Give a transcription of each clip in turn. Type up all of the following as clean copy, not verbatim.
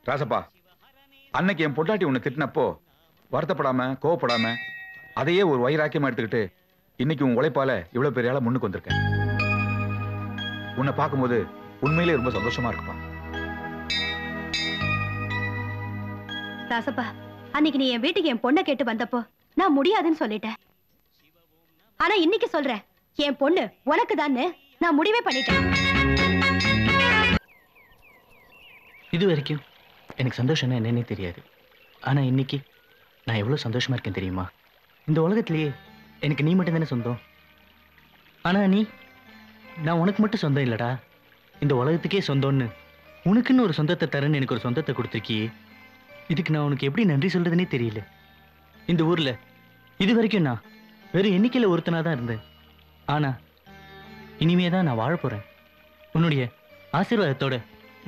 ராசப்பா, அன்னைக்கு என் பொண்டாட்டி உன்னை திட்டினப்போ வருத்தப்படாம கோவப்படாம அதையே ஒரு வைராக்கியமா எடுத்துக்கிட்டு இன்னைக்கு உன் உழைப்பால இவ்வளவு பெரிய ஆளா முன்னுக்கு வந்திருக்கேன். உன்னை பார்க்கும்போது உண்மையிலே ரொம்ப சந்தோஷமா இருக்குப்பா. ராசப்பா, அன்னைக்கு நீ என் வீட்டுக்கு என் பொண்ணை கேட்டு வந்தப்போ நான் முடியாதுன்னு சொல்லிட்டேன். ஆனா இன்னைக்கு சொல்றேன், என் பொண்ணு உனக்கு தான்னு நான் முடிவே பண்ணிட்டேன். இது வரைக்கும் எனக்கு சந்தோஷம்னா என்னன்னே தெரியாது. ஆனா இன்னைக்கு நான் எவ்வளவு சந்தோஷமா இருக்கேன் தெரியுமா? இந்த உலகத்திலேயே எனக்கு நீ மட்டும் தானே சொந்தம். ஆனா நீ, நான் உனக்கு மட்டும் சொந்தம் இல்லடா, இந்த உலகத்துக்கே சொந்தம்னு உனக்குன்னு ஒரு சொந்தத்தை தரேன்னு எனக்கு ஒரு சொந்தத்தை கொடுத்துருக்கியே. இதுக்கு நான் உனக்கு எப்படி நன்றி சொல்றதுன்னே தெரியல. இந்த ஊர்ல இது வரைக்கும் நான் வெறும் எண்ணிக்கையில ஒருத்தனா தான் இருந்தேன். ஆனா இனிமே தான் நான் வாழ போறேன் உன்னுடைய ஆசீர்வாதத்தோட,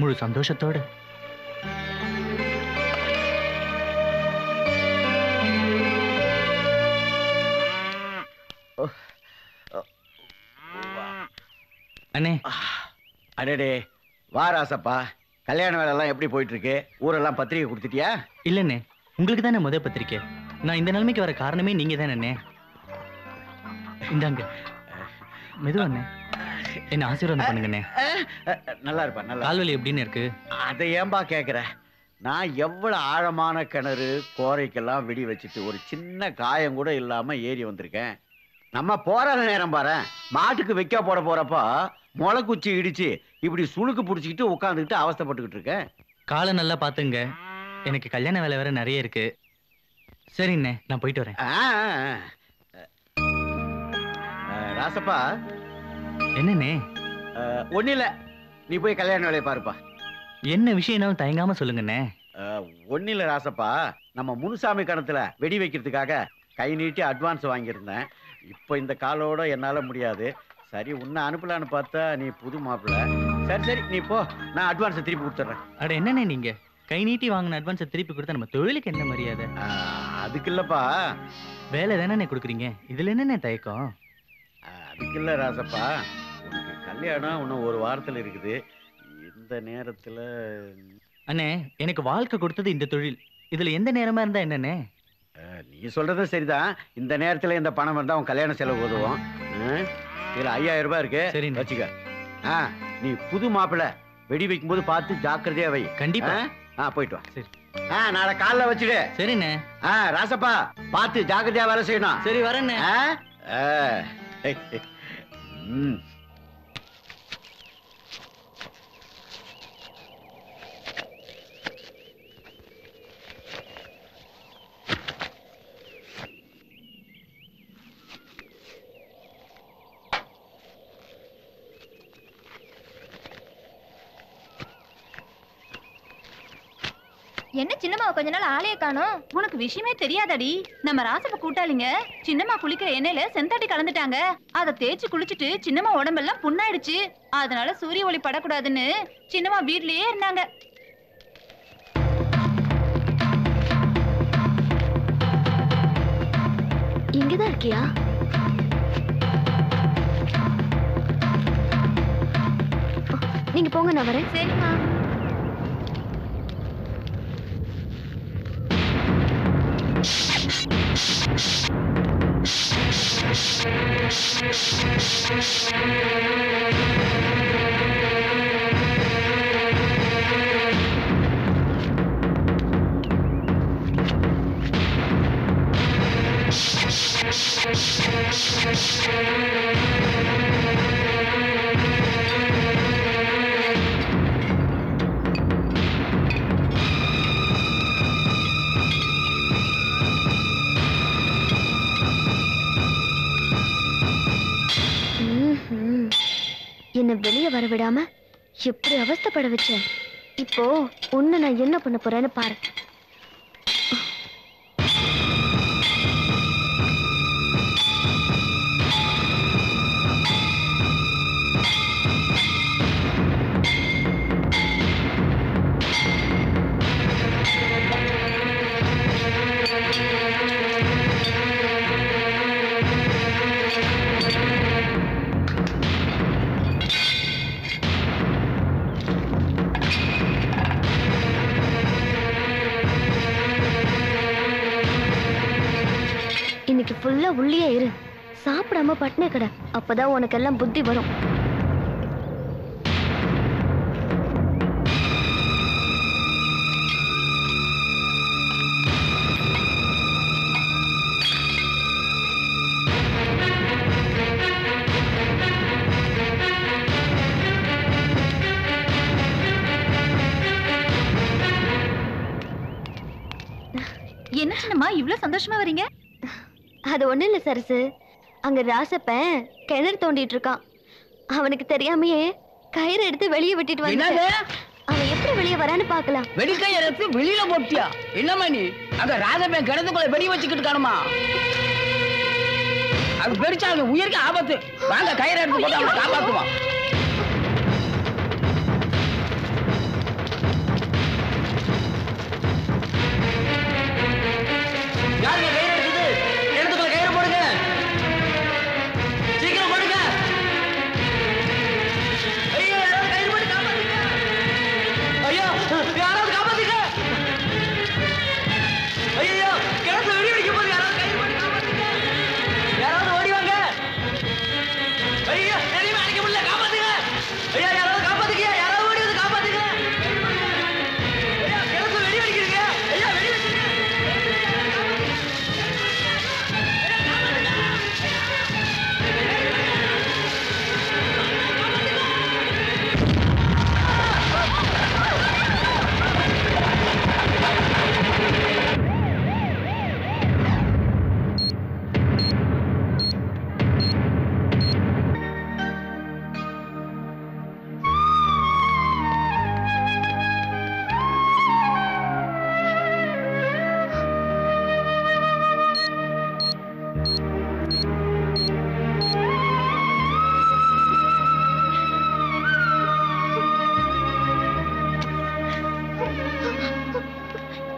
முழு சந்தோஷத்தோட. அண்ணே. அடடே, வா ராசப்பா. கல்யாண வேலை எல்லாம் எப்படி போயிட்டு இருக்கு? ஊரெல்லாம் பத்திரிகை கொடுத்துட்டியா? இல்லண்ணே, உங்களுக்கு தானே முதல் பத்திரிக்கை. நான் இந்த நிலைமைக்கு வர காரணமே நீங்க தானே. இந்தாங்க, மெதுவாண்ணே, என்ன ஆசீர்வாதம் பண்ணுங்கண்ணே. நல்லா இருப்பா. நல்லா. கால்வலி எப்படின்னு இருக்கு? அதை ஏன்பா கேட்குற? நான் எவ்வளவு ஆழமான கிணறு கோரைக்கெல்லாம் வெடி வச்சுட்டு ஒரு சின்ன காயம் கூட இல்லாம ஏறி வந்திருக்கேன். நம்ம போற நேரம் பாரு, மாட்டுக்கு வைக்க போட போறப்ப முளைக்குச்சி இடிச்சு இப்படி சுளுக்கு பிடிச்சிக்கிட்டு உட்காந்துக்கிட்டு அவஸ்தைப்பட்டுக்கிட்டு இருக்கேன். காலை நல்லா பாத்துங்க, எனக்கு கல்யாண வேலை வேற நிறைய இருக்கு. சரிண்ணே, நான் போயிட்டு வரேன். ராசப்பா. என்னண்ணே? ஒன்னும் இல்ல, நீ போய் கல்யாண வேலையை பாருப்பா. என்ன விஷயம் தயங்காம சொல்லுங்கண்ணே. ஒன்னும் இல்ல ராசப்பா, நம்ம முனுசாமி கணத்துல வெடி வைக்கிறதுக்காக கை நீட்டி அட்வான்ஸ் வாங்கியிருந்தேன். இப்போ இந்த காலோட என்னால முடியாது. சரி, உன்னை அனுப்பலான்னு பார்த்தா நீ புது மாப்பிள்ள. சரி சரி, நீ போ, நான் அட்வான்ஸை திருப்பி கொடுத்துட்றேன். அட என்னண்ணே நீங்க கை நீட்டி வாங்கின அட்வான்ஸை திருப்பி கொடுத்தா நம்ம தொழிலுக்கு என்ன மரியாதை? அதுக்கு இல்லப்பா, வேலை தானே கொடுக்குறீங்க, இதுல என்னண்ணே தயக்கம்? அதுக்கு இல்ல ராசப்பா, உனக்கு கல்யாணம் இன்னும் ஒரு வாரத்தில் இருக்குது. இந்த நேரத்தில் அண்ணே, எனக்கு வாழ்க்கை கொடுத்தது இந்த தொழில், இதுல எந்த நேரமா இருந்தா என்னண்ணே? நீ சொல்றது சரிதான். இந்த நேரத்துல இந்த பணம் இருந்தா உன் கல்யாண செலவு உதவும். இதுல 5000 ரூபாய் இருக்கு, சரி வச்சுக்க. நீ புது மாப்பிள்ள, வெடி வைக்கும் போது பார்த்து ஜாக்கிரதையா வை. கண்டிப்பா. போயிட்டு வா. சரி. நாளை காலைல வச்சுடு. சரிண்ணே. ராசப்பா, பார்த்து ஜாக்கிரதையா வேலை செய்யணும். சரி, வரேண்ணே. என்ன சின்னம்மா கொஞ்ச நாள் ஆளைய காணோம்? உனக்கு விஷயமே தெரியாதடி. நம்ம ராசப்ப கூட்டாளிங்க சின்னம்மா குளிக்கிற எண்ணெயில செந்தாட்டி கலந்துட்டாங்க. அதை தேய்ச்சி குளிச்சுட்டு சின்னம்மா உடம்பெல்லாம் புண்ணாயிடுச்சு. அதனால சூரிய ஒளி படக்கூடாதுன்னு சின்னம்மா வீட்லயே இருந்தாங்க. இங்கதான் இருக்கியா? நீங்க போங்க, நான் வரேன். சரிம்மா. என்ன வெளியே வர விடாம எப்படி அவஸ்தைப்பட வச்சேன். இப்போ உன்னை நான் என்ன பண்ண போறேன்னு பாரு. இன்னைக்கு ஃபுல்லா உள்ளே இரு, சாப்பிடாம பட்னே கடை, அப்பதான் உனக்கு எல்லாம் புத்தி வரும். என்ன சின்னம்மா இவ்வளவு சந்தோஷமா வரீங்க? அது ஒண்ணு இல்ல சரசு, அங்க ராசப்பன் கிணறு தோண்டிட்டு இருக்கான். அவனுக்கு தெரியாமையே கயிறு எடுத்து வெளியே விட்டுட்டு வந்து அவன் எப்படி வெளியே வரான்னு பாக்கலாம். வெடிக்கைய எடுத்து வெளியில போட்டியா? என்னம்மா நீ அங்க ராசப்பன் கிணத்துக்குள்ள வெடி வச்சுக்கிட்டு காணுமா? அது பெருச்சா அவன் உயிருக்கு ஆபத்து. வாங்க கயிறு எடுத்து போட்டு அவனை காப்பாத்துவான். யாருங்க கயிறு எடுக்குது? கிணத்துக்குள்ள கயிறு போடுங்க, சீக்கிரம் போடுங்க. ஐயோ, யாராவது கயிறு போட்டு காப்பாத்துங்க. ஐயோ, யாராவது காப்பாத்துங்க. ஐயோ, கிணத்துல வெடி வெடிக்க போது, யாராவது கயிறு போட்டு காப்பாத்துங்க. யாராவது ஓடி வாங்க. ஐயோ, எதையுமே அடிக்க முடியல, காப்பாத்துங்க. ஐயா, யாராவது காப்பாத்துங்க, யாராவது ஓடி வந்து காப்பாத்துங்க. ஐயா, கிணத்துல வெடி வெடிக்கிறீங்க. ஐயா, வெடி வெடிக்கிறீங்க.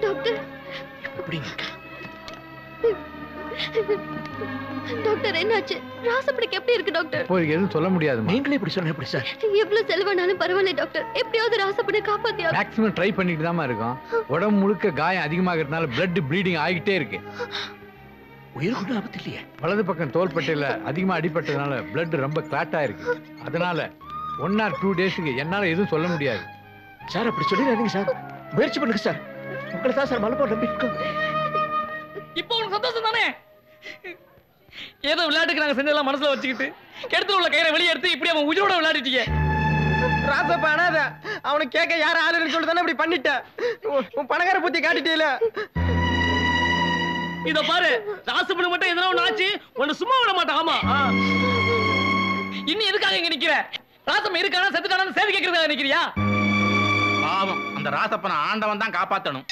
டாக்டர், டாக்டர் என்னாச்சு? ராசப்படிக்கு எப்படி இருக்கு டாக்டர்? போய் எதுவும் சொல்ல முடியாது. நீங்களே இப்படி சொன்ன எப்படி சார்? எவ்வளவு செலவானாலும் பரவாயில்ல டாக்டர், எப்படியாவது ராசப்படி காப்பாத்தியா. மேக்ஸிமம் ட்ரை பண்ணிட்டு தான் இருக்கோம். உடம்பு முழுக்க காயம் அதிகமாகிறதுனால பிளட் ப்ளீடிங் ஆகிட்டே இருக்கு. உயிர் கூட ஆபத்து இல்லையே? வலது பக்கம் தோள்பட்டையில அதிகமா அடிபட்டதுனால பிளட் ரொம்ப கிளாட் ஆயிருக்கு. அதனால 1 or 2 டேஸ்க்கு என்னால எதுவும் சொல்ல முடியாது. சார் அப்படி சொல்லிடாதீங்க சார், முயற்சி பண்ணுங்க சார். உங்களை தான் சார் மலை போட நம்பிக்கை. இப்போ உனக்கு சந்தோஷம் தானே? ஏதோ விளையாட்டுக்கு நாங்க செஞ்சதெல்லாம் மனசுல வச்சுக்கிட்டு கிணத்துல உள்ள கயிறை வெளியே எடுத்து இப்படி அவன் உயிரோட விளையாடிட்டீங்க. ராசப்பா அனாத, அவனுக்கு கேட்க யாரும் ஆளுன்னு சொல்லி தானே இப்படி பண்ணிட்ட. உன் பணக்கார புத்தி காட்டிட்டீல. இத பாரு, ராசப்படி மட்டும் எதனா ஒண்ணு ஆச்சு உன்னை சும்மா விட மாட்டான். ஆமா, இன்னும் எதுக்காக இங்க நிக்கிற? ராசம் இருக்கானா செத்துட்டானு சேவை கேட்கறதுக்காக நிக்கிறியா? பாவம், அந்த ராசப்பனை ஆண்டவன் தான் காப்பாத்தணும்.